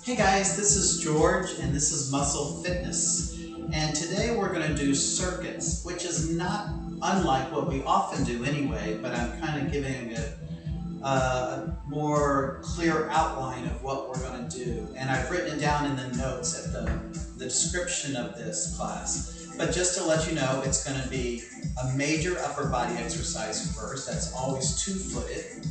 Hey guys, this is George and this is Muscle Fitness. And today we're going to do circuits, which is not unlike what we often do anyway, but I'm kind of giving it a more clear outline of what we're going to do. And I've written it down in the notes at the description of this class. But just to let you know, it's going to be a major upper body exercise first. That's always two-footed.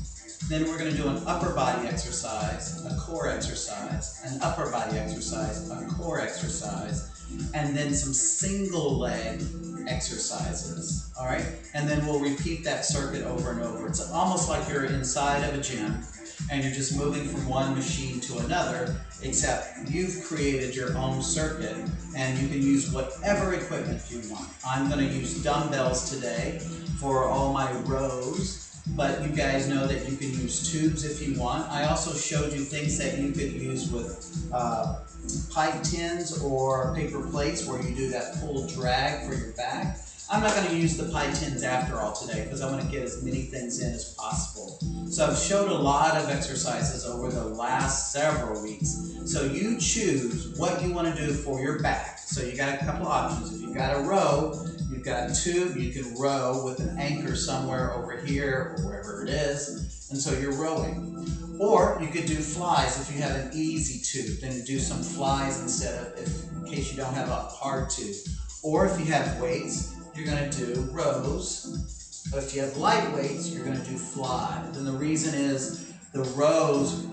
Then we're going to do an upper body exercise, a core exercise, an upper body exercise, a core exercise, and then some single leg exercises, all right? And then we'll repeat that circuit over and over. It's almost like you're inside of a gym and you're just moving from one machine to another, except you've created your own circuit and you can use whatever equipment you want. I'm going to use dumbbells today for all my rows. But you guys know that you can use tubes if you want. I also showed you things that you could use with pipe tins or paper plates where you do that pull drag for your back. I'm not going to use the pipe tins after all today because I want to get as many things in as possible. So I've showed a lot of exercises over the last several weeks. So you choose what you want to do for your back. So you got a couple options. If you've got a row, you've got a tube, you can row with an anchor somewhere over here or wherever it is, and so you're rowing. Or you could do flies if you have an easy tube, then do some flies instead of, in case you don't have a hard tube. Or if you have weights, you're going to do rows. But if you have light weights, you're going to do flies. And the reason is the rows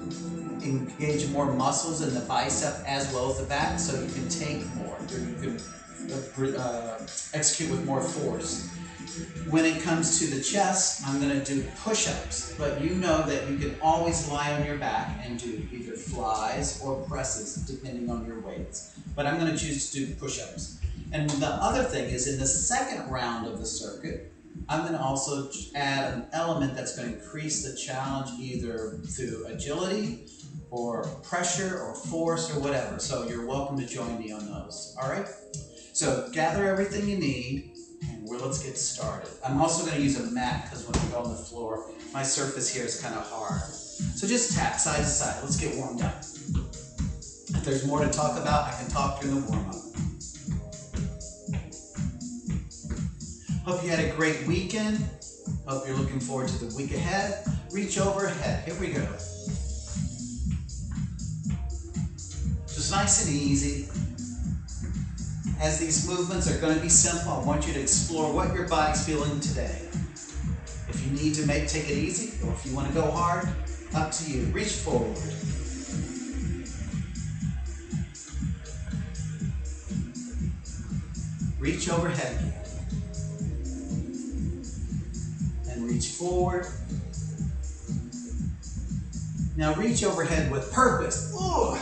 engage more muscles in the bicep as well as the back, so you can take more, or you can execute with more force. When it comes to the chest, I'm going to do push-ups, but you know that you can always lie on your back and do either flies or presses depending on your weights. But I'm going to choose to do push-ups. And the other thing is, in the second round of the circuit, I'm going to also add an element that's going to increase the challenge either through agility or pressure or force or whatever. So you're welcome to join me on those. All right? So gather everything you need and let's get started. I'm also going to use a mat because when I go on the floor, my surface here is kind of hard. So just tap side to side. Let's get warmed up. If there's more to talk about, I can talk during the warm-up. Hope you had a great weekend. Hope you're looking forward to the week ahead. Reach overhead. Here we go. Just nice and easy. As these movements are going to be simple, I want you to explore what your body's feeling today. If you need to take it easy, or if you want to go hard, up to you. Reach forward. Reach overhead again. And reach forward. Now reach overhead with purpose. Ooh.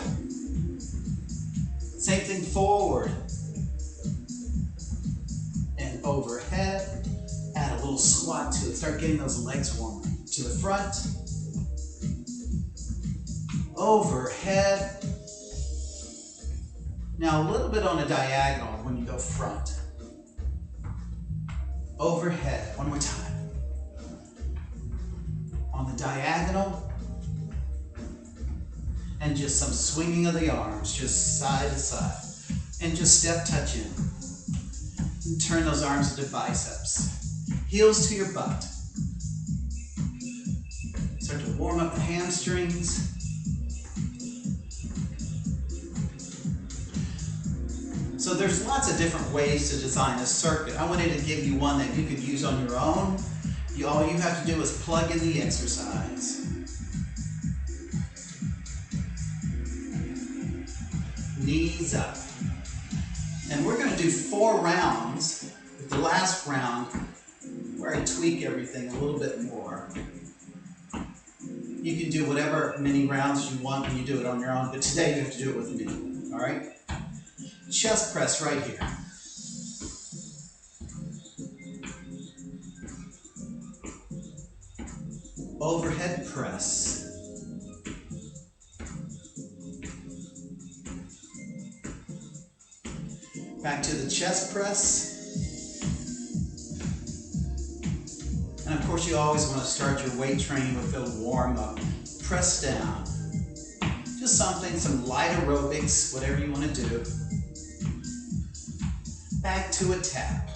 Same thing forward. And overhead. Add a little squat to it. Start getting those legs warm. To the front. Overhead. Now a little bit on a diagonal when you go front. Overhead. One more time. On the diagonal. And just some swinging of the arms, just side to side. And just step touch in. And turn those arms into biceps. Heels to your butt. Start to warm up the hamstrings. So there's lots of different ways to design a circuit. I wanted to give you one that you could use on your own. All you have to do is plug in the exercise. Knees up. And we're going to do 4 rounds. With the last round, where I tweak everything a little bit more. You can do whatever many rounds you want when you do it on your own, but today you have to do it with me. All right? Chest press right here. Overhead press. Back to the chest press. And of course you always want to start your weight training with a warm up. Press down. Just something, some light aerobics, whatever you want to do. Back to a tap.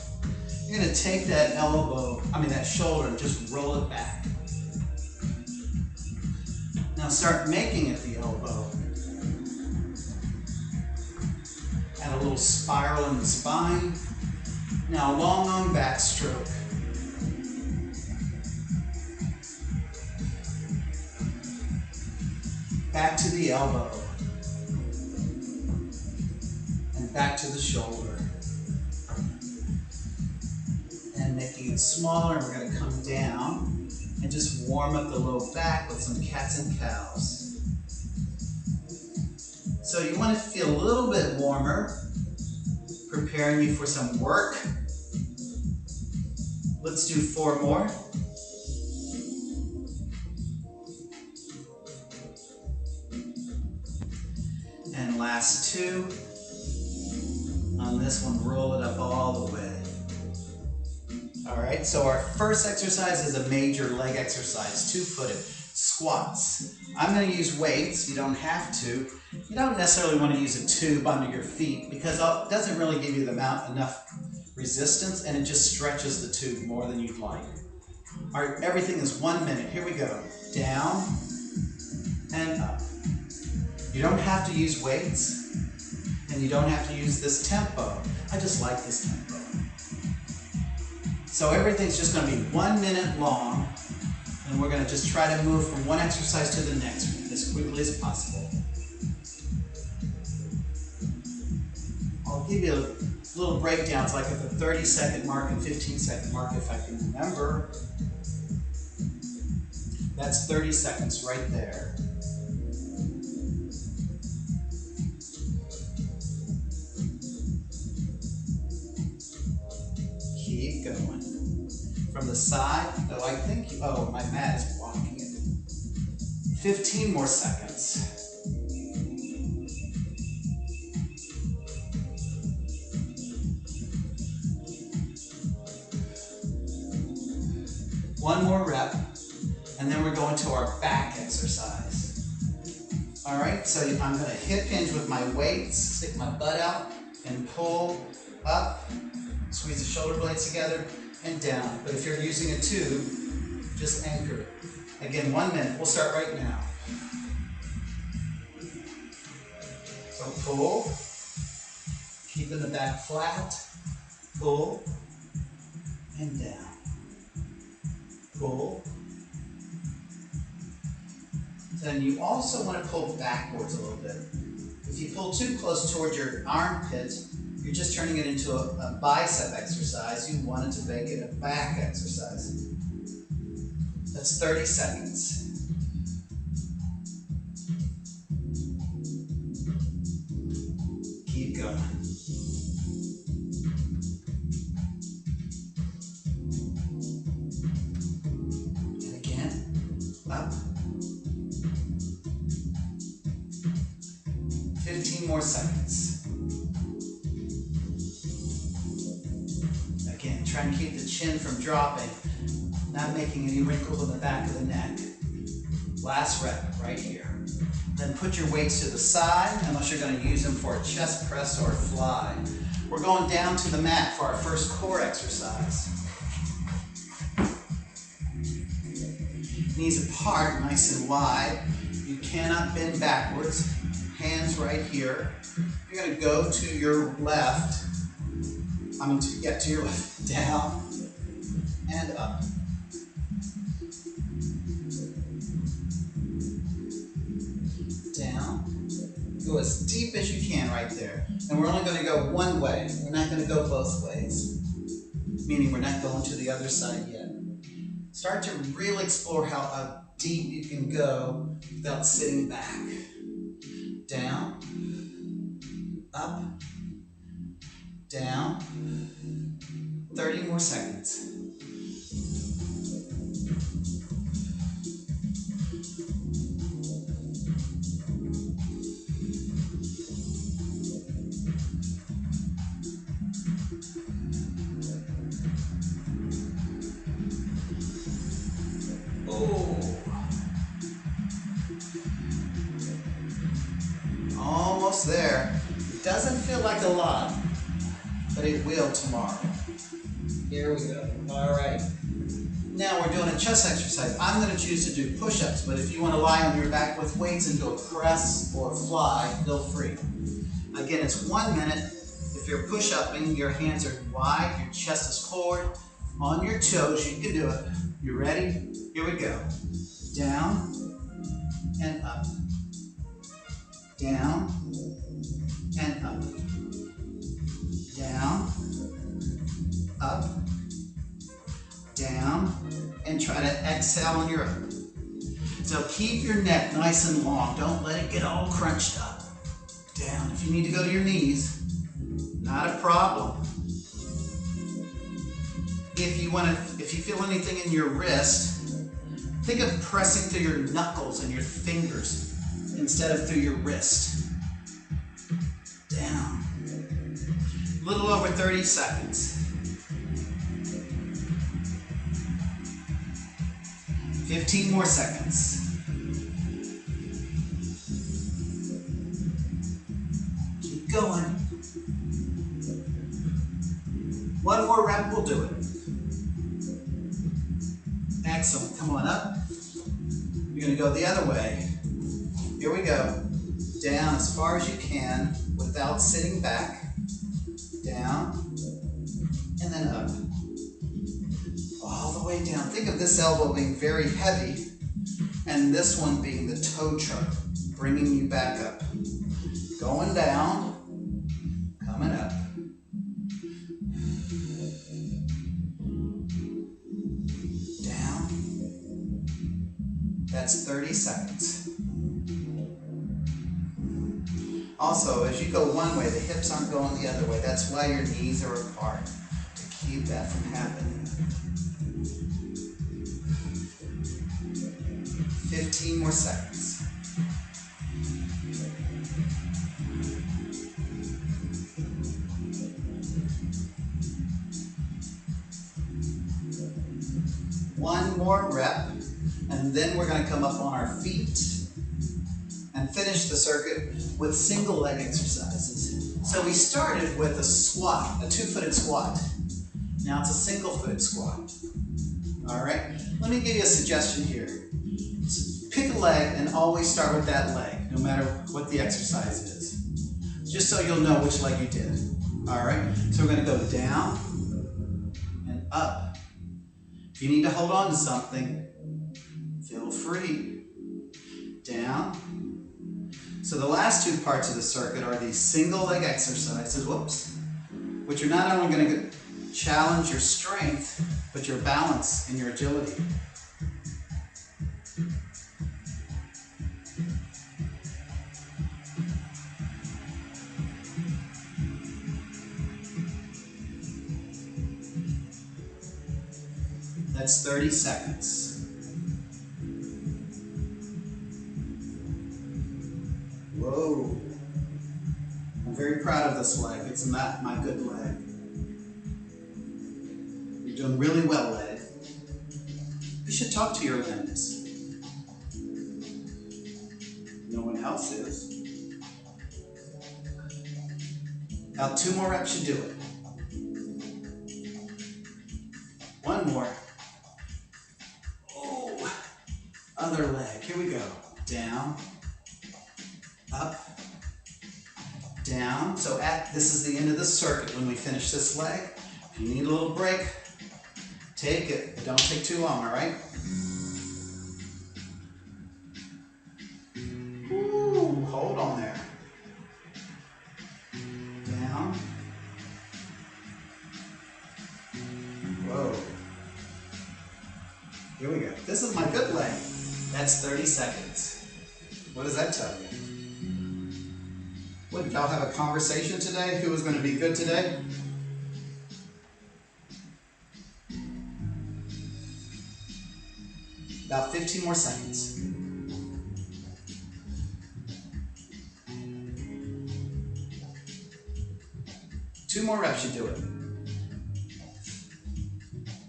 You're going to take that that shoulder and just roll it back. Now start making it the elbow. Add a little spiral in the spine. Now long on backstroke. Back to the elbow. And back to the shoulder. And making it smaller, we're going to come down and just warm up the low back with some cats and cows. So you want to feel a little bit warmer, preparing you for some work. Let's do 4 more. And last 2. On this one, roll it up all the way. All right, so our first exercise is a major leg exercise, 2-footed squats. I'm going to use weights. You don't have to. You don't necessarily want to use a tube under your feet because it doesn't really give you enough resistance, and it just stretches the tube more than you'd like. All right, everything is 1 minute. Here we go. Down and up. You don't have to use weights, and you don't have to use this tempo. I just like this tempo. So everything's just going to be 1 minute long, and we're going to just try to move from one exercise to the next as quickly as possible. I'll give you little breakdowns like at the 30-second mark and 15-second mark if I can remember. That's 30 seconds right there. Keep going. From the side, though I think, my mat is blocking it. 15 more seconds. One more rep, and then we're going to our back exercise. All right, so I'm gonna hip hinge with my weights, stick my butt out, and pull up, squeeze the shoulder blades together, and down. But if you're using a tube, just anchor it. Again, 1 minute. We'll start right now. So pull, keeping the back flat, pull, and down. Pull. Then you also want to pull backwards a little bit. If you pull too close towards your armpit, you're just turning it into a bicep exercise. You want it to make it a back exercise. That's 30 seconds. Keep going. And again, up. 15 more seconds. Again, try and keep the chin from dropping, not making any wrinkles on the back of the neck. Last rep, right here. Then put your weights to the side, unless you're going to use them for a chest press or a fly. We're going down to the mat for our first core exercise. Knees apart, nice and wide. You cannot bend backwards. Hands right here. You're going to go to your left. To get to your left. Down and up. Down. Go as deep as you can right there. And we're only going to go one way. We're not going to go both ways. Meaning we're not going to the other side yet. Start to really explore how deep you can go without sitting back. Down, up, down, 30 more seconds. almost there. It doesn't feel like a lot, but it will tomorrow. Here we go. All right. Now we're doing a chest exercise. I'm going to choose to do push-ups, but if you want to lie on your back with weights and do a press or fly, feel free. Again, it's 1 minute. If you're push-upping, your hands are wide, your chest is forward, on your toes, you can do it. You ready? Here we go. Down and up. Down and up. Down, up, down, and try to exhale on your own. So keep your neck nice and long. Don't let it get all crunched up. Down. If you need to go to your knees, not a problem. If you feel anything in your wrist, think of pressing through your knuckles and your fingers instead of through your wrist. Down. A little over 30 seconds. 15 more seconds. Keep going. One more rep will do it. Excellent. Come on up. You're going to go the other way. Here we go. Down as far as you can without sitting back. Down, and then up. All the way down. Think of this elbow being very heavy, and this one being the toe chuck, bringing you back up. Going down, coming up. Down. That's 30 seconds. Also, as you go one way, the hips aren't going the other way. That's why your knees are apart, to keep that from happening. 15 more seconds. One more rep, and then we're going to come up on our feet and finish the circuit with single leg exercises. So we started with a squat, a 2-footed squat. Now it's a single-footed squat. All right, let me give you a suggestion here. Pick a leg and always start with that leg, no matter what the exercise is. Just so you'll know which leg you did. All right, so we're gonna go down and up. If you need to hold on to something, feel free. Down. So the last two parts of the circuit are these single leg exercises, which are not only going to challenge your strength, but your balance and your agility. That's 30 seconds. Whoa. I'm very proud of this leg. It's not my good leg. You're doing really well, leg. You should talk to your limbs. No one else is. About 2 more reps should do it. One more. Oh, other leg. Here we go. Down. Up, down. So this is the end of the circuit when we finish this leg. If you need a little break, take it, but don't take too long, all right? Ooh, hold on there. Down. Whoa. Here we go. This is my good leg. That's 30 seconds. What does that tell you? What, did y'all have a conversation today? Who was going to be good today? About 15 more seconds. Two more reps should do it.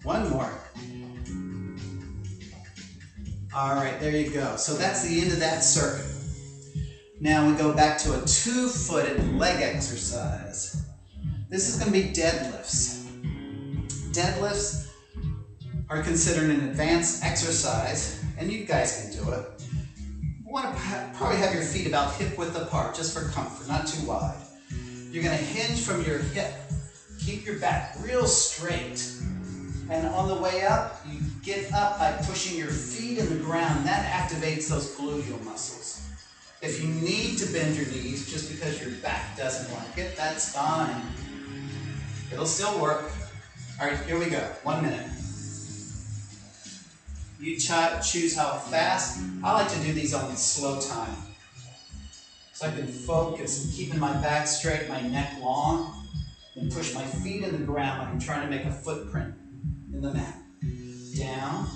One more. All right, there you go. So that's the end of that circuit. Now we go back to a 2-footed leg exercise. This is going to be deadlifts. Deadlifts are considered an advanced exercise, and you guys can do it. You want to probably have your feet about hip width apart, just for comfort, not too wide. You're going to hinge from your hip. Keep your back real straight. And on the way up, you get up by pushing your feet in the ground. That activates those gluteal muscles. If you need to bend your knees just because your back doesn't like it, that's fine. It'll still work. All right, here we go. 1 minute. You choose how fast. I like to do these on slow time, so I can focus and keeping my back straight, my neck long, and push my feet in the ground like I'm trying to make a footprint in the mat. Down.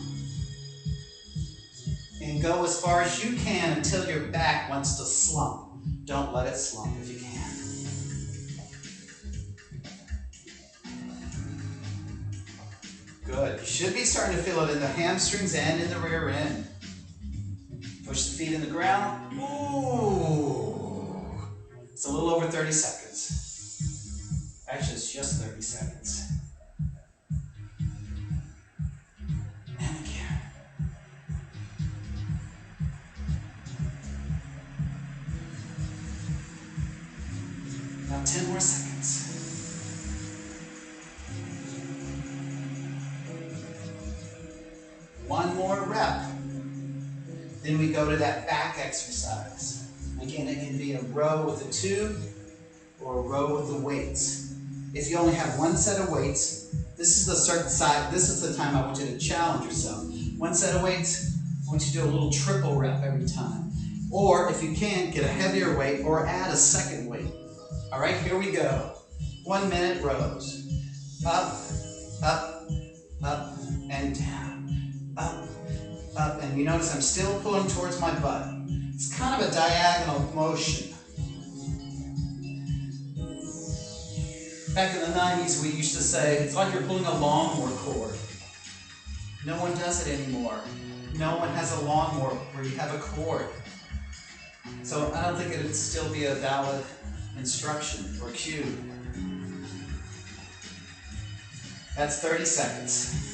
And go as far as you can until your back wants to slump. Don't let it slump if you can. Good. You should be starting to feel it in the hamstrings and in the rear end. Push the feet in the ground. Ooh. It's a little over 30 seconds. Actually, it's just 30 seconds. And again. Now 10 more seconds. One more rep. Then we go to that back exercise. Again, it can be a row with a tube or a row with the weights. If you only have one set of weights, this is the certain side. This is the time I want you to challenge yourself. One set of weights, I want you to do a little triple rep every time. Or if you can, get a heavier weight or add a second weight. All right, here we go. 1 minute rows. Up, up, up, and down. Up, up, and you notice I'm still pulling towards my butt. It's kind of a diagonal motion. Back in the 90s, we used to say, it's like you're pulling a lawnmower cord. No one does it anymore. No one has a lawnmower where you have a cord. So I don't think it would still be a valid instruction or cue. That's 30 seconds.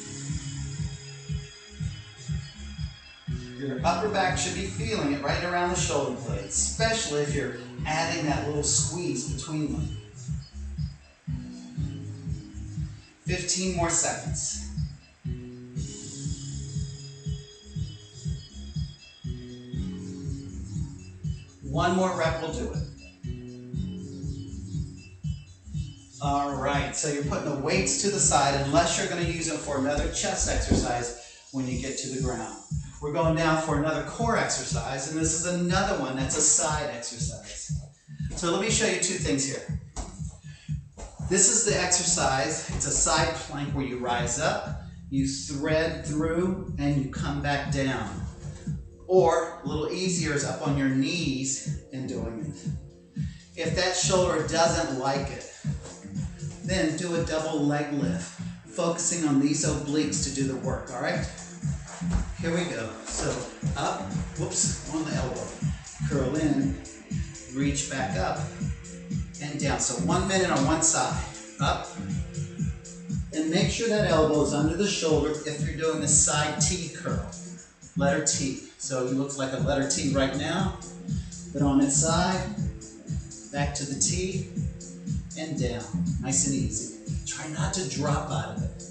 Your upper back should be feeling it right around the shoulder blades, especially if you're adding that little squeeze between them. 15 more seconds. One more rep will do it. All right, so you're putting the weights to the side unless you're going to use them for another chest exercise when you get to the ground. We're going down for another core exercise, and this is another one that's a side exercise. So let me show you two things here. This is the exercise. It's a side plank where you rise up, you thread through, and you come back down. Or, a little easier, is up on your knees and doing it. If that shoulder doesn't like it, then do a double leg lift, focusing on these obliques to do the work, all right? Here we go. So up, whoops, on the elbow. Curl in, reach back up, and down. So 1 minute on one side. Up, and make sure that elbow is under the shoulder if you're doing the side T curl. Letter T. So it looks like a letter T right now, but on its side, back to the T, and down. Nice and easy. Try not to drop out of it.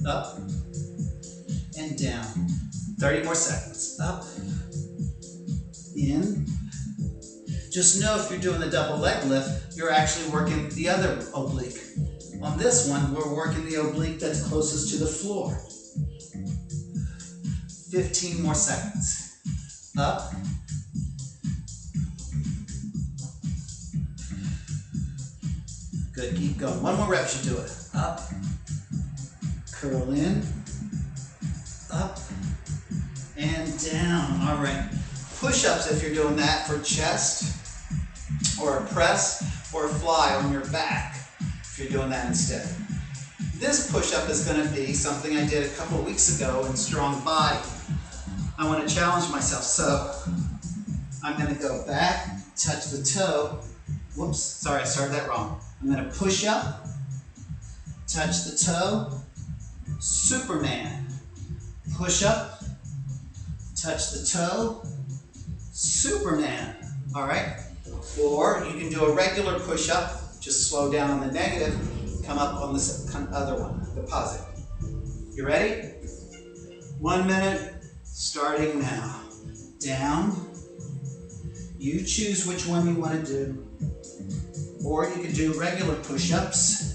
Up, and down. 30 more seconds. Up, in. Just know if you're doing the double leg lift, you're actually working the other oblique. On this one, we're working the oblique that's closest to the floor. 15 more seconds. Up. Good, keep going. One more rep should do it. Up. Curl in. Up. And down. All right. Push-ups if you're doing that for chest, or a press, or a fly on your back if you're doing that instead. This push-up is going to be something I did a couple of weeks ago in Strong Body. I want to challenge myself. So I'm going to go back, touch the toe. Whoops, sorry, I started that wrong. I'm going to push up, touch the toe, Superman. Push up, touch the toe, Superman. All right? Or you can do a regular push-up, just slow down on the negative, come up on this other one, the positive. You ready? 1 minute, starting now. Down. You choose which one you want to do. Or you can do regular push-ups.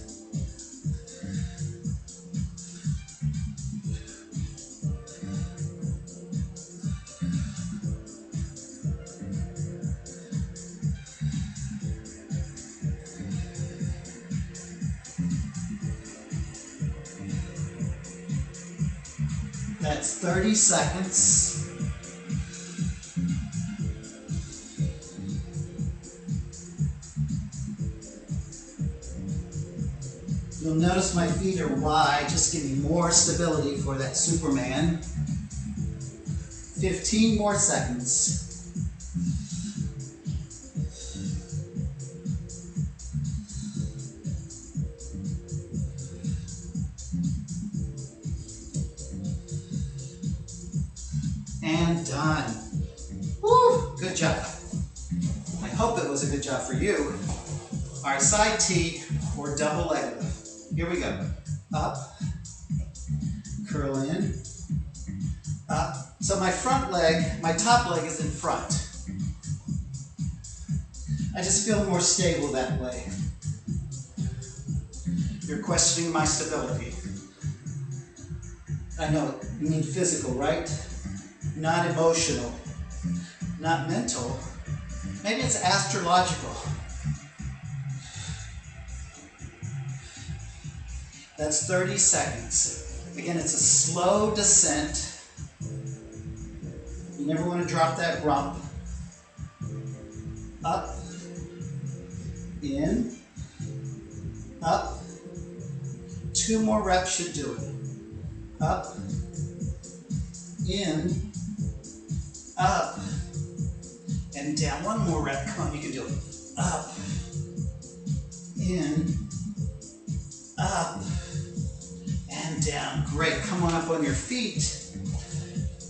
That's 30 seconds. You'll notice my feet are wide, just give me more stability for that Superman. 15 more seconds. And done. Woo, good job. I hope it was a good job for you. All right, side T or double leg lift. Here we go. Up, curl in, up. So my front leg, my top leg is in front. I just feel more stable that way. You're questioning my stability. I know, you need physical, right? Not emotional, not mental. Maybe it's astrological. That's 30 seconds. Again, it's a slow descent. You never want to drop that rump. Up, in, up. 2 more reps should do it. Up, in, up, and down. 1 more rep. Come on, you can do it. Up, in, up, and down. Great. Come on up on your feet.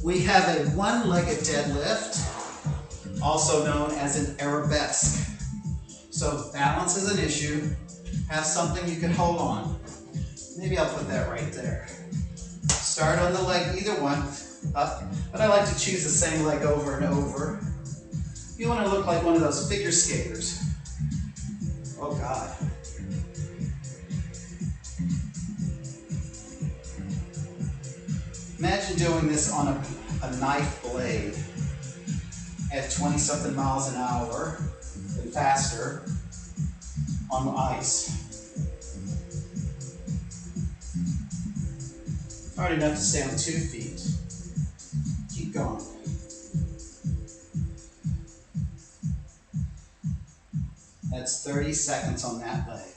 We have a one-legged deadlift, also known as an arabesque. So balance is an issue. Have something you can hold on. Maybe I'll put that right there. Start on the leg, either one, up. But I like to choose the same leg over and over. You want to look like one of those figure skaters. Oh God. Imagine doing this on a knife blade at 20-something miles an hour and faster on ice. Hard enough to stay on 2 feet. Keep going. That's 30 seconds on that leg.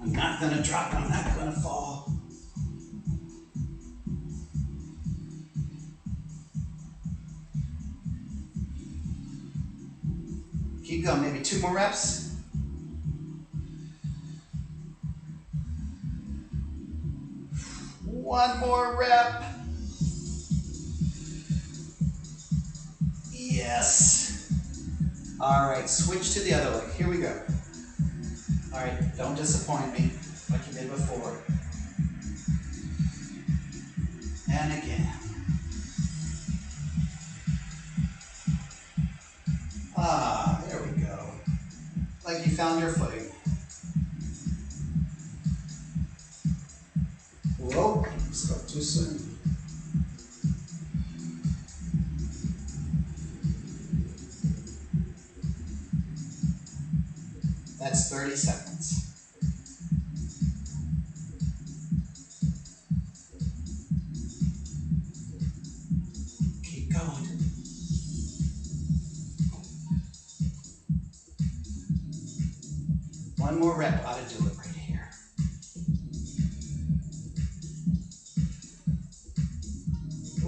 I'm not going to drop, I'm not going to fall. Keep going, maybe 2 more reps. One more rep. Yes. All right, switch to the other leg. Here we go. All right, don't disappoint me like you did before. And again. Ah, there we go. Like you found your footing. Whoa, spoke too soon. That's 30 seconds. Keep going. One more rep ought to do it right here.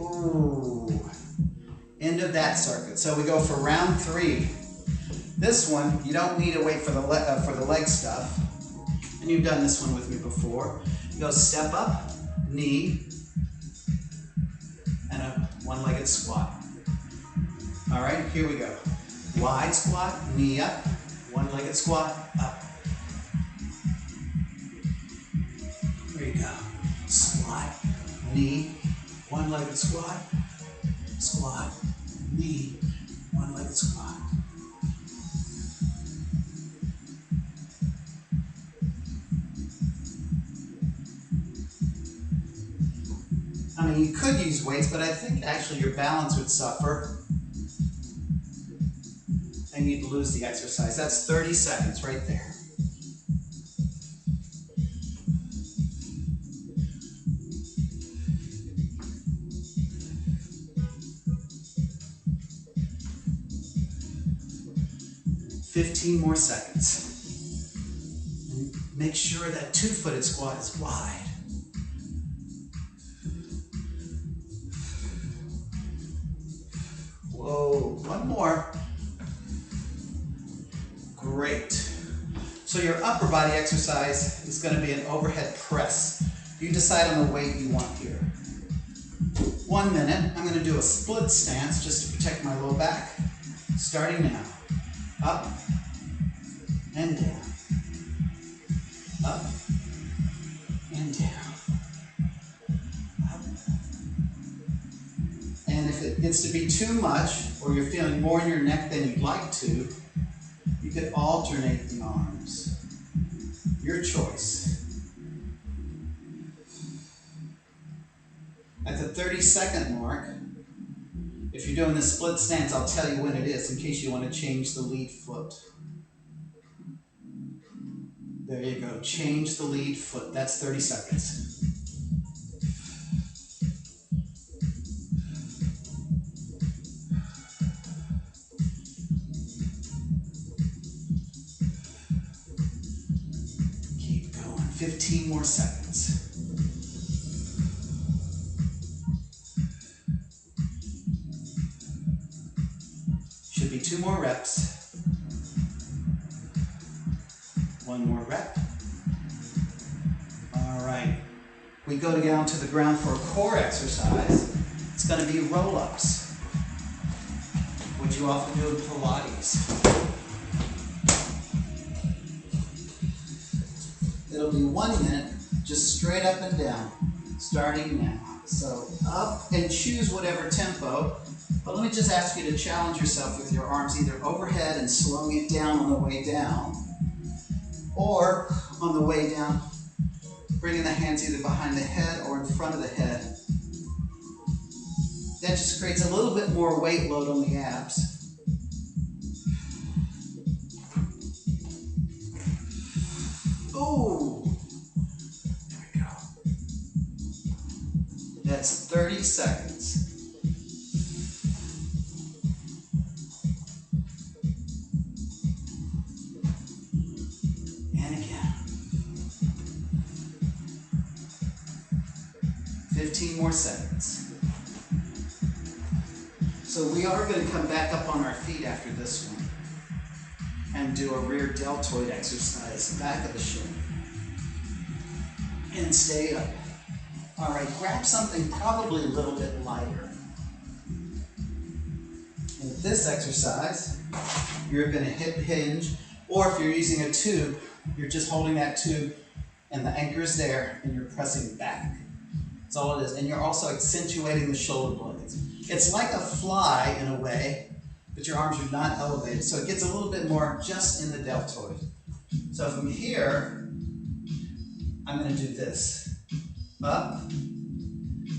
Ooh. End of that circuit. So we go for round 3. This one, you don't need to wait for the leg stuff. And you've done this one with me before. You go step up, knee, and a one-legged squat. All right, here we go. Wide squat, knee up, one-legged squat, up. There you go. Squat, knee, one-legged squat, squat, knee, one-legged squat. I mean, you could use weights, but I think actually your balance would suffer and you'd lose the exercise. That's 30 seconds right there. $15 more seconds. And make sure that two-footed squat is wide. Whoa, one more. Great. So your upper body exercise is going to be an overhead press. You decide on the weight you want here. 1 minute, I'm going to do a split stance just to protect my low back. Starting now. Up and down. Up and down. Up. And if it gets to be too much, or you're feeling more in your neck than you'd like to, you could alternate the arms. Your choice. At the 30-second mark, if you're doing the split stance, I'll tell you when it is in case you want to change the lead foot. There you go. Change the lead foot. That's 30 seconds. Keep going. 15 more seconds. Should be 2 more reps. 1 more rep. All right. We go down to the ground for a core exercise. It's going to be roll-ups, which you often do in Pilates. It'll be 1 minute, just straight up and down, starting now. So up and choose whatever tempo. But let me just ask you to challenge yourself with your arms either overhead and slowing it down on the way down, or on the way down, bringing the hands either behind the head or in front of the head. That just creates a little bit more weight load on the abs. Oh, there we go. That's 30 seconds. And again. 15 more seconds. So we are going to come back up on our feet after this one and do a rear deltoid exercise, back of the shin. And stay up. All right, grab something probably a little bit lighter. And with this exercise, you're going to hip hinge, or if you're using a tube, you're just holding that tube and the anchor is there and you're pressing back. That's all it is. And you're also accentuating the shoulder blades. It's like a fly in a way, but your arms are not elevated. So it gets a little bit more just in the deltoid. So from here, I'm going to do this. Up,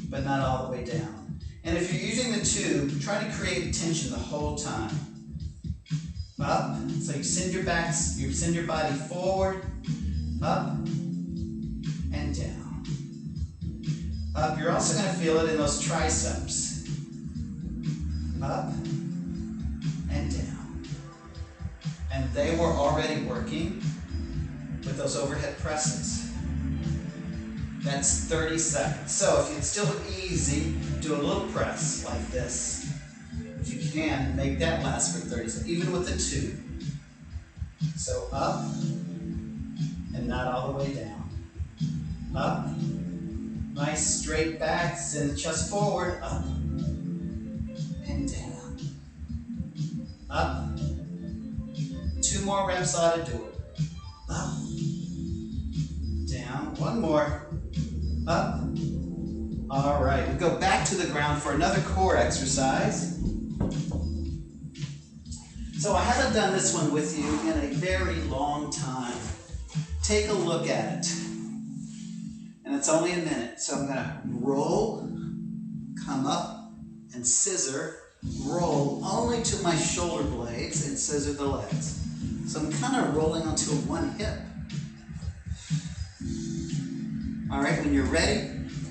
but not all the way down. And if you're using the tube, try to create tension the whole time. Up, so you send your body forward, up, and down. Up, you're also going to feel it in those triceps. Up, and down. And they were already working with those overhead presses. That's 30 seconds. So if it's still easy, do a little press like this. If you can, make that last for 30 seconds, even with the 2. So up and not all the way down. Up, nice straight back, send the chest forward, up and down. Up. 2 more reps ought to do it. Up, down, 1 more, up. All right, we go back to the ground for another core exercise. So I haven't done this one with you in a very long time. Take a look at it. And it's only a minute. So I'm gonna roll, come up, and scissor, roll only to my shoulder blades and scissor the legs. So I'm kind of rolling onto one hip. All right, when you're ready,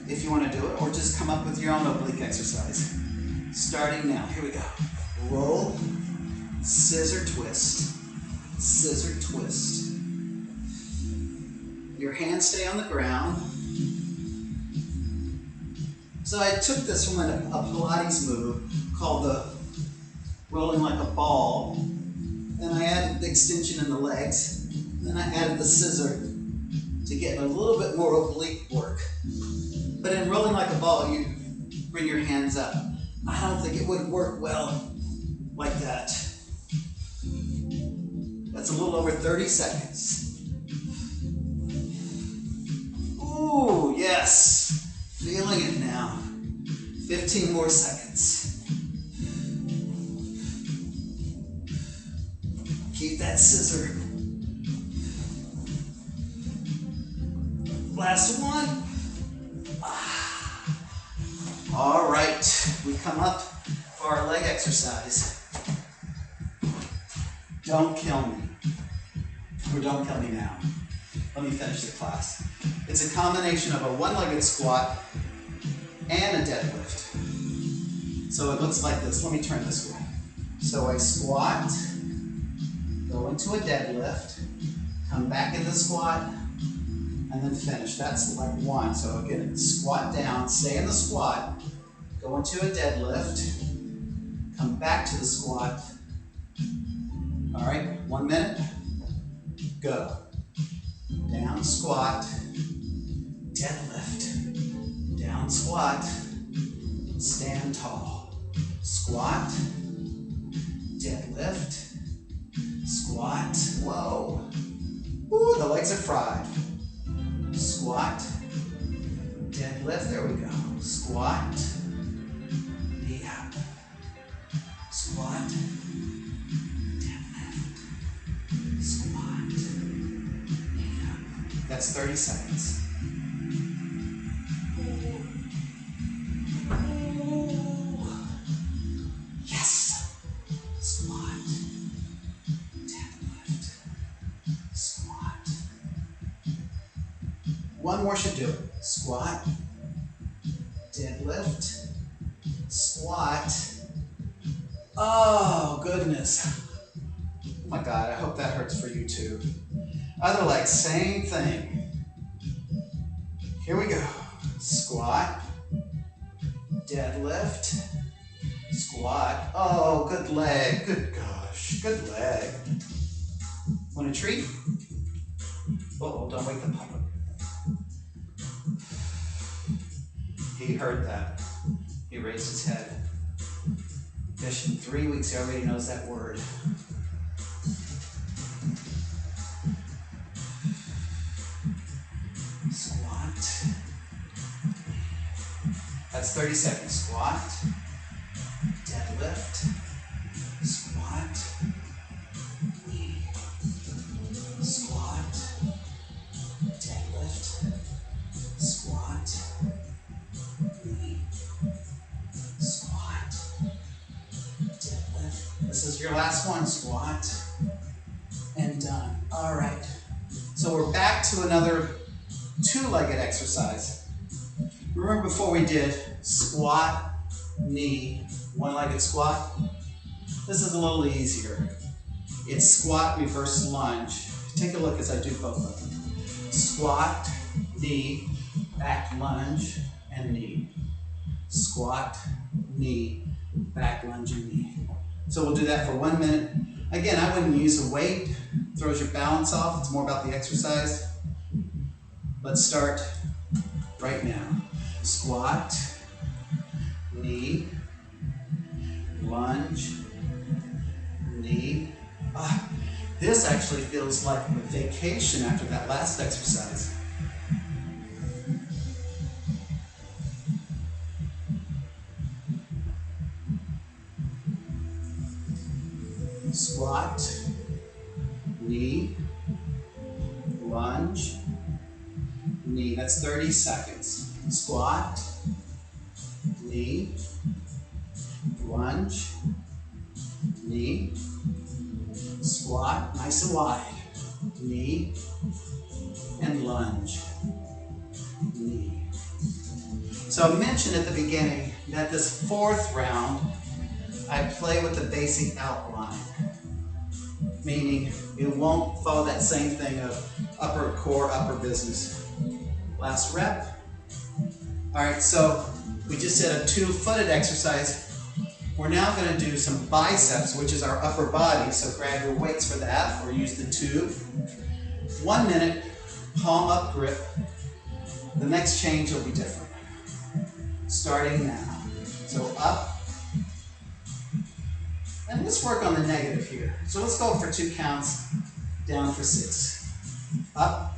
if you want to do it, or just come up with your own oblique exercise. Starting now, here we go. Roll, scissor twist, scissor twist. Your hands stay on the ground. So I took this from a Pilates move called the rolling like a ball. Then I added the extension in the legs. Then I added the scissor to get a little bit more oblique work. But in rolling like a ball, you bring your hands up. I don't think it would work well like that. That's a little over 30 seconds. Ooh, yes. Feeling it now. 15 more seconds. Keep that scissor. Last one. All right, we come up for our leg exercise. Don't kill me, or don't kill me now. Let me finish the class. It's a combination of a one-legged squat and a deadlift. So it looks like this. Let me turn this way. So I squat, go into a deadlift, come back in the squat, and then finish. That's like 1. So again, squat down, stay in the squat, go into a deadlift, come back to the squat. All right, 1 minute, go. Down, squat, deadlift, down, squat, stand tall, squat, deadlift, squat, whoa. Ooh, the legs are fried. Squat, deadlift, there we go. Squat, knee up. Squat, deadlift, squat, knee up. That's 30 seconds. Yes. Squat, deadlift, squat. 1 more should do it. Squat, deadlift, squat. Oh, goodness. Oh my God, I hope that hurts for you too. Other leg, same thing. Here we go. Squat, deadlift, squat. Oh, good leg, good gosh, good leg. Want a treat? Uh-oh, don't wake the public. He heard that. He raised his head. Fish in 3 weeks, he already knows that word. Squat. That's 30 seconds. Squat, deadlift, squat, knee, squat, deadlift, squat, knee, squat, deadlift. This is your last one. Squat, and done. All right. So we're back to another 2-legged exercise. Remember before we did squat, knee, 1-legged squat? This is a little easier. It's squat, reverse lunge. Take a look as I do both of them. Squat, knee, back lunge, and knee. Squat, knee, back lunge, and knee. So we'll do that for 1 minute. Again, I wouldn't use a weight. Throws your balance off. It's more about the exercise. Let's start right now. Squat, knee, lunge, knee. This actually feels like a vacation after that last exercise. Squat, knee, lunge, knee. That's 30 seconds. Squat, knee, lunge, knee, squat, nice and wide, knee, and lunge, knee. So I mentioned at the beginning that this fourth round, I play with the basic outline, meaning it won't follow that same thing of upper core, upper business. Last rep. All right, so we just did a two-footed exercise. We're now going to do some biceps, which is our upper body. So grab your weights for that, or use the tube. 1 minute, palm up grip. The next change will be different. Starting now. So up. And let's work on the negative here. So let's go for 2 counts, down for 6. Up,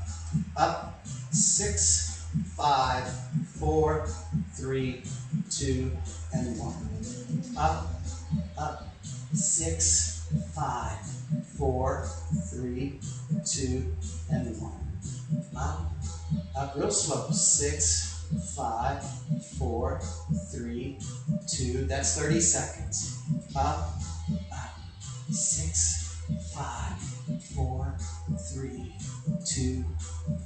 up, 6, 5, 4, 3, 2, and 1. Up, up, 6, 5, 4, 3, 2, and 1. Up, real slow. 6, 5, 4, 3, 2. That's 30 seconds. Up, 6, 5, 4, 3, 2,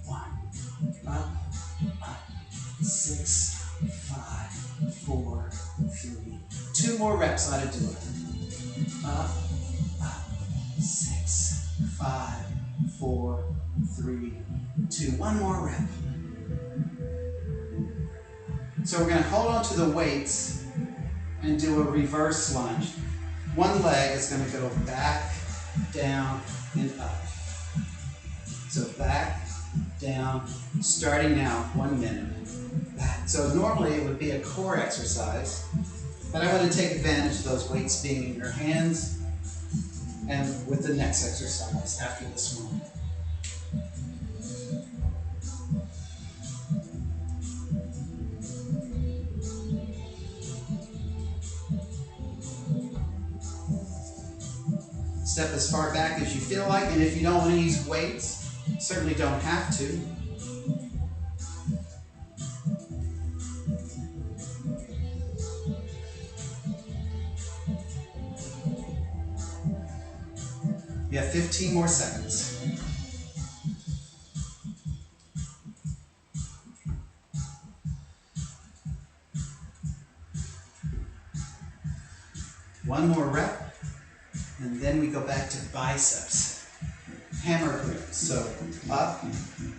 1. Up, 6, 5, 4, 3. 2 more reps on how to do it. Up, 6, 5, 4, 3, 2. 1 more rep. So we're going to hold on to the weights and do a reverse lunge. One leg is going to go back, down, and up. So back, down, starting now, 1 minute. So normally it would be a core exercise, but I want to take advantage of those weights being in your hands and with the next exercise after this one. Step as far back as you feel like, and if you don't want to use weights, certainly don't have to. You have 15 more seconds. One more rep. And then we go back to biceps. Hammer grip. So up,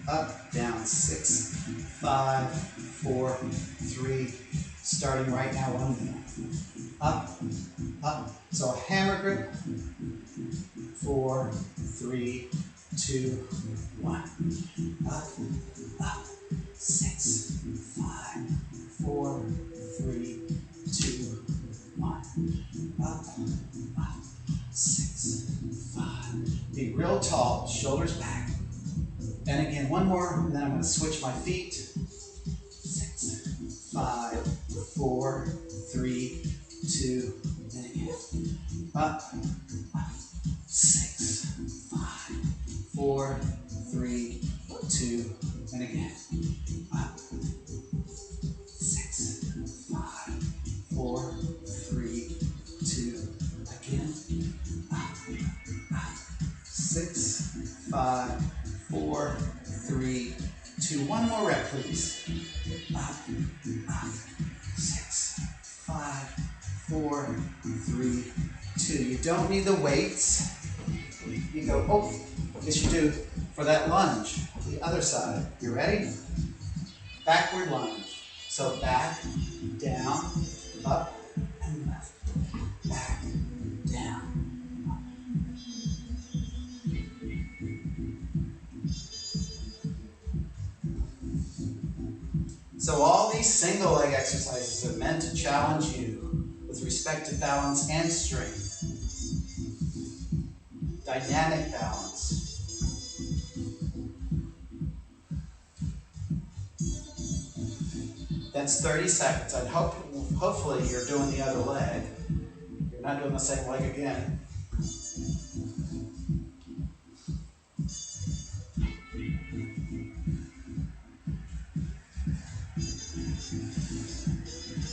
up, down. 6, 5, 4, 3. Starting right now, 1 minute. Up, up. So hammer grip. 4, 3, 2, 1. Up, up. 6, 5, 4, 3, 2, 1. Up, up. 6, 5. Be real tall, shoulders back. And again, 1 more, and then I'm going to switch my feet. 6, 5, 4, 3, 2, and again. Up, up. 6, 5, 4, 3, 2, and again. Up. 6, 5, 4, 3, 2, again. Up, up. 6, 5, 4, 3, 2. 1 more rep, please. Up, up. 6, 5, 4, 3, 2. You don't need the weights. You go, oh, yes you do, for that lunge. The other side. You ready? backward lunge. So back, down, up, and left. Back, down. So all these single leg exercises are meant to challenge you with respect to balance and strength. Dynamic balance. That's 30 seconds. And hopefully you're doing the other leg. You're not doing the same leg again.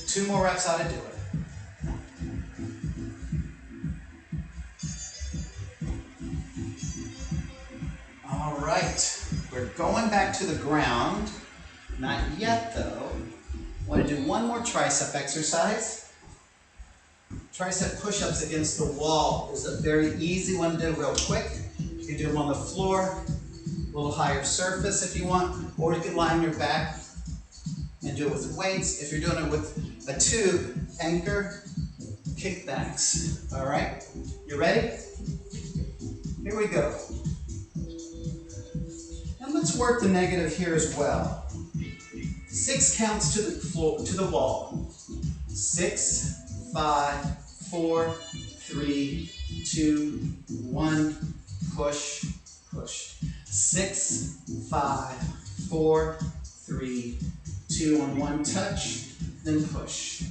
Two more reps, how to do it. All right, we're going back to the ground. Not yet though. I want to do one more tricep exercise. Tricep push-ups against the wall is a very easy one to do real quick. You can do them on the floor, a little higher surface if you want, or you can lie on your back and do it with weights. If you're doing it with a tube, anchor, kickbacks. All right, you ready? Here we go. And let's work the negative here as well. 6 counts to the floor, to the wall. 6, 5, 4, 3, 2, 1, push, push. 6, 5, 4, 3, 2, on 1 touch, then push.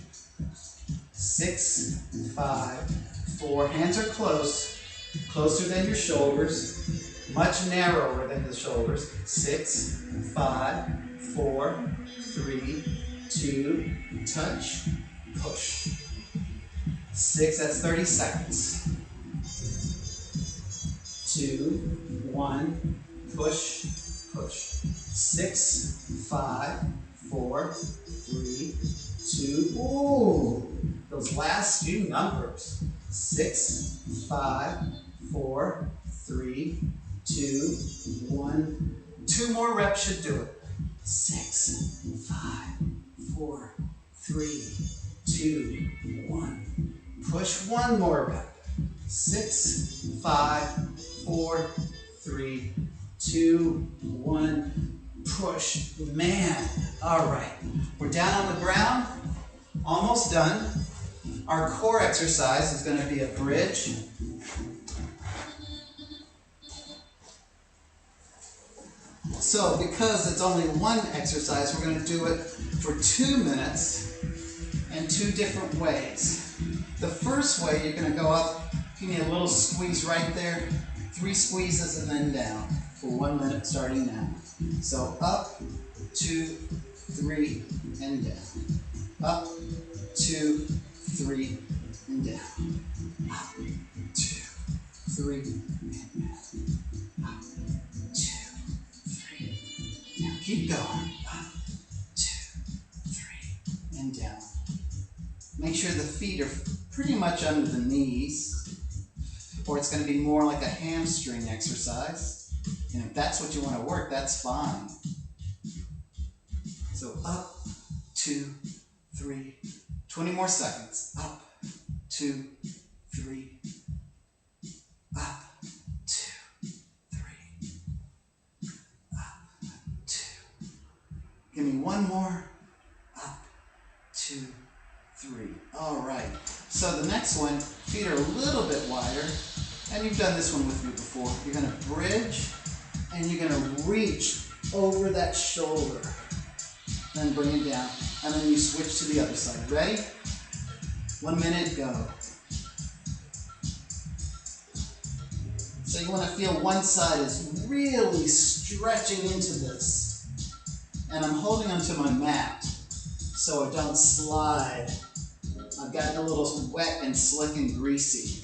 6, 5, 4, hands are close, closer than your shoulders, much narrower than the shoulders. 6, 5, 4, 3, 2, touch, push. 6, that's 30 seconds. 2, 1, push, push. 6, 5, 4, 3, 2, ooh, those last few numbers. 6, 5, 4, 3, 2, 1. 2 more reps should do it. 6, 5, 4, 3, 2, 1. Push 1 more rep. 6, 5, 4, 3, 2, 1. Push. Man. All right. We're down on the ground. Almost done. Our core exercise is going to be a bridge. So because it's only one exercise, we're going to do it for 2 minutes in 2 different ways. The first way, you're going to go up, give me a little squeeze right there, 3 squeezes and then down for 1 minute starting now. So up, 2, 3, and down. Up, 2, 3, and down. Up, 2, 3, and down. Up, 2, 3. Now keep going. Up, 2, 3, and down. Make sure the feet are pretty much under the knees, or it's going to be more like a hamstring exercise. And if that's what you want to work, that's fine. So up, 2, 3, 20 more seconds. Up, 2, 3, up, 2, 3, up, 2. Give me 1 more. Up, 2, 3. All right. So the next one, feet are a little bit wider, and you've done this one with me before. You're going to bridge, and you're going to reach over that shoulder. Then bring it down, and then you switch to the other side. Ready? 1 minute, go. So you want to feel one side is really stretching into this. And I'm holding onto my mat so it don't slide. I've gotten a little wet and slick and greasy.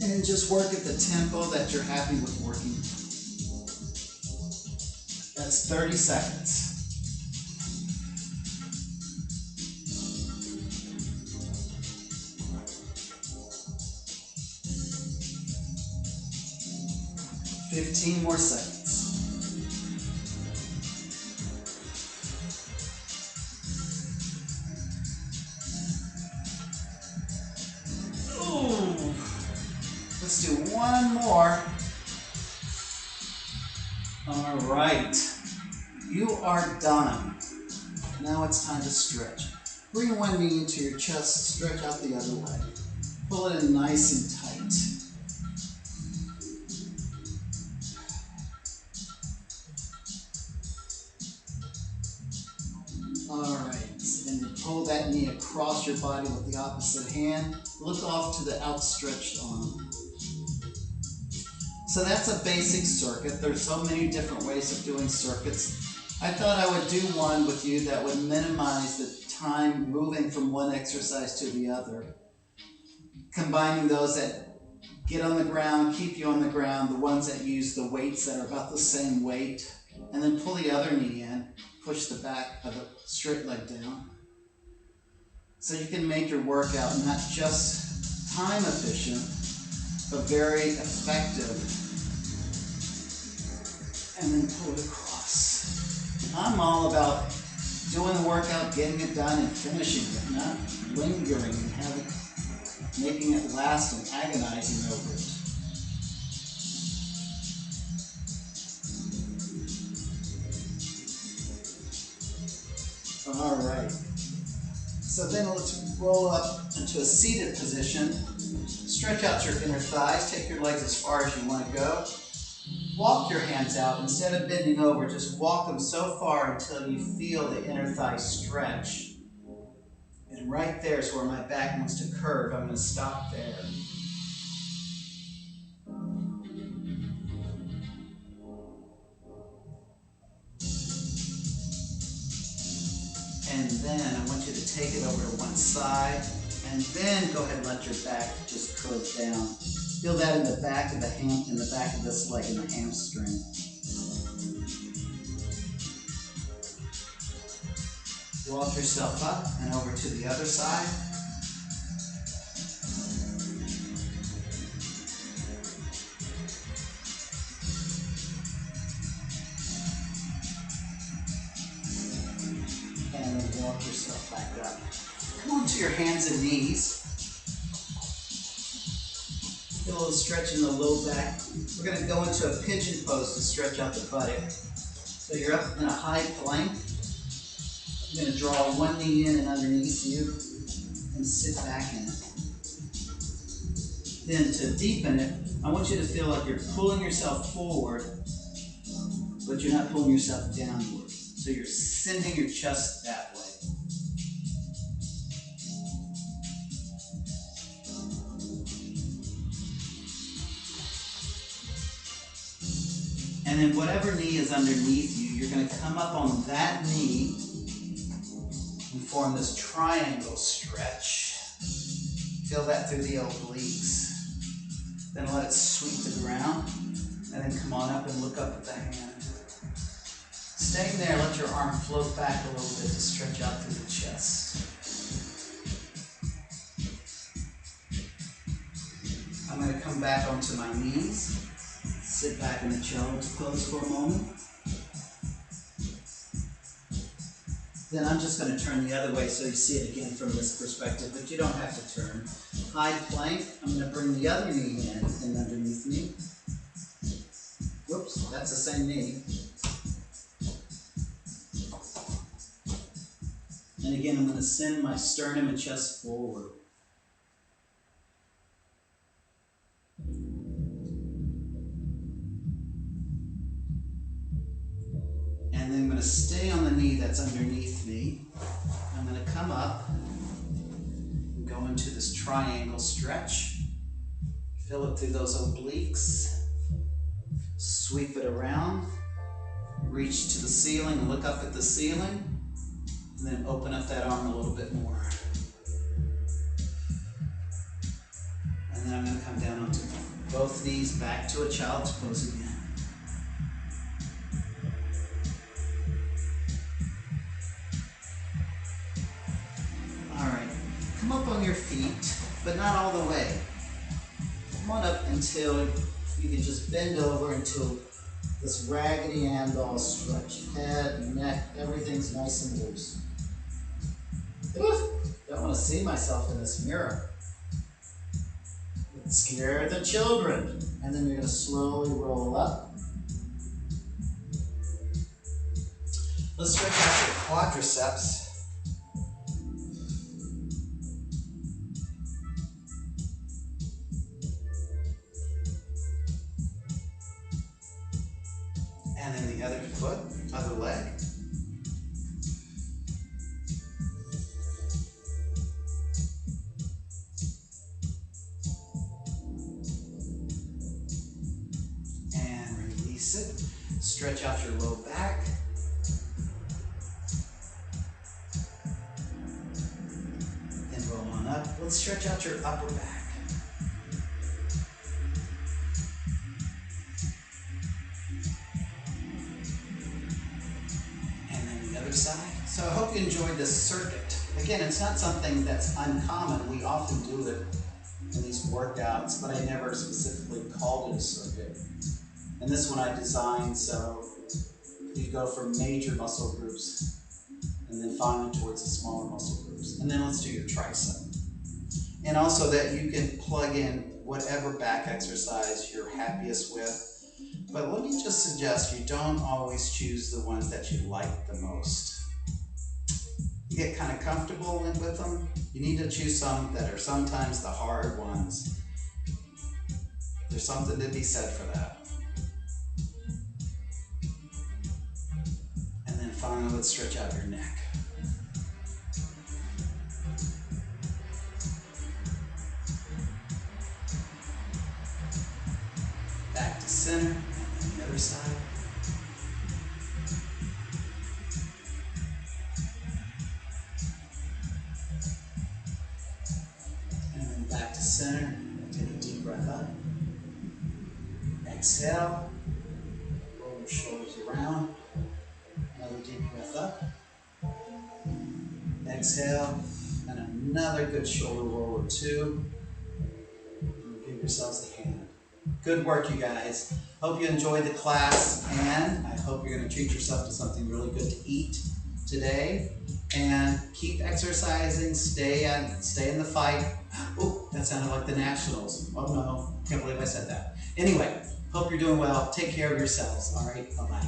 And just work at the tempo that you're happy with working. That's 30 seconds. 15 more seconds. Ooh. Let's do one more. All right. You are done. Now it's time to stretch. Bring one knee into your chest, stretch out the other way. Pull it in nice and tight. All right, and then pull that knee across your body with the opposite hand. Look off to the outstretched arm. So that's a basic circuit. There's so many different ways of doing circuits. I thought I would do one with you that would minimize the time moving from one exercise to the other. Combining those that get on the ground, keep you on the ground, the ones that use the weights that are about the same weight, and then pull the other knee in, push the back of the straight leg down. So you can make your workout not just time efficient, but very effective. And then pull it across. I'm all about doing the workout, getting it done, and finishing it, not lingering and making it last and agonizing over it. All right. So then let's roll up into a seated position. Stretch out your inner thighs. Take your legs as far as you want to go. Walk your hands out. Instead of bending over, just walk them so far until you feel the inner thigh stretch. And right there is where my back wants to curve. I'm going to stop there. And then I want you to take it over to one side. And then go ahead and let your back just curve down. Feel that in the back of the back of this leg, in the hamstring. Walk yourself up and over to the other side. And then walk yourself back up. Come onto your hands and knees. Feel a little stretch in the low back. We're going to go into a pigeon pose to stretch out the buttock. So you're up in a high plank. You're going to draw one knee in and underneath you and sit back in it. Then to deepen it, I want you to feel like you're pulling yourself forward, but you're not pulling yourself downward. So you're sending your chest that way. And then whatever knee is underneath you, you're going to come up on that knee and form this triangle stretch. Feel that through the obliques. Then let it sweep the ground. And then come on up and look up at the hand. Staying there, let your arm float back a little bit to stretch out through the chest. I'm going to come back onto my knees. Sit back in the child's pose for a moment. Then I'm just going to turn the other way so you see it again from this perspective, but you don't have to turn. High plank, I'm going to bring the other knee in and underneath me. Whoops, that's the same knee. And again, I'm going to send my sternum and chest forward. And then I'm going to stay on the knee that's underneath me. I'm going to come up and go into this triangle stretch. Feel it through those obliques. Sweep it around. Reach to the ceiling and look up at the ceiling. And then open up that arm a little bit more. And then I'm going to come down onto both knees, back to a child's pose again. Come up on your feet, but not all the way. Come on up until You can just bend over until this Raggedy Ann doll stretch. Head, neck, everything's nice and loose. Ooh, don't want to see myself in this mirror. Scare the children. And then you're going to slowly roll up. Let's stretch out your quadriceps. And then the other foot, other leg. And release it. Stretch out your low back. Then roll on up. Let's stretch out your upper back. Side. So I hope you enjoyed this circuit. Again, it's not something that's uncommon. We often do it in these workouts, but I never specifically called it a circuit. And this one I designed so you go from major muscle groups and then finally towards the smaller muscle groups. And then let's do your tricep. And also that you can plug in whatever back exercise you're happiest with. But let me just suggest you don't always choose the ones that you like the most. You get kind of comfortable with them. You need to choose some that are sometimes the hard ones. There's something to be said for that. And then finally, let's stretch out your neck. Back to center. The other side. And then back to center. Take a deep breath up. Exhale. Roll your shoulders around. Another deep breath up. Exhale. And another good shoulder roll or two. And give yourselves a hand. Good work, you guys. Hope you enjoyed the class, and I hope you're going to treat yourself to something really good to eat today. And keep exercising. Stay in the fight. Oh, that sounded like the Nationals. Oh no, can't believe I said that. Anyway, hope you're doing well. Take care of yourselves. All right, bye-bye.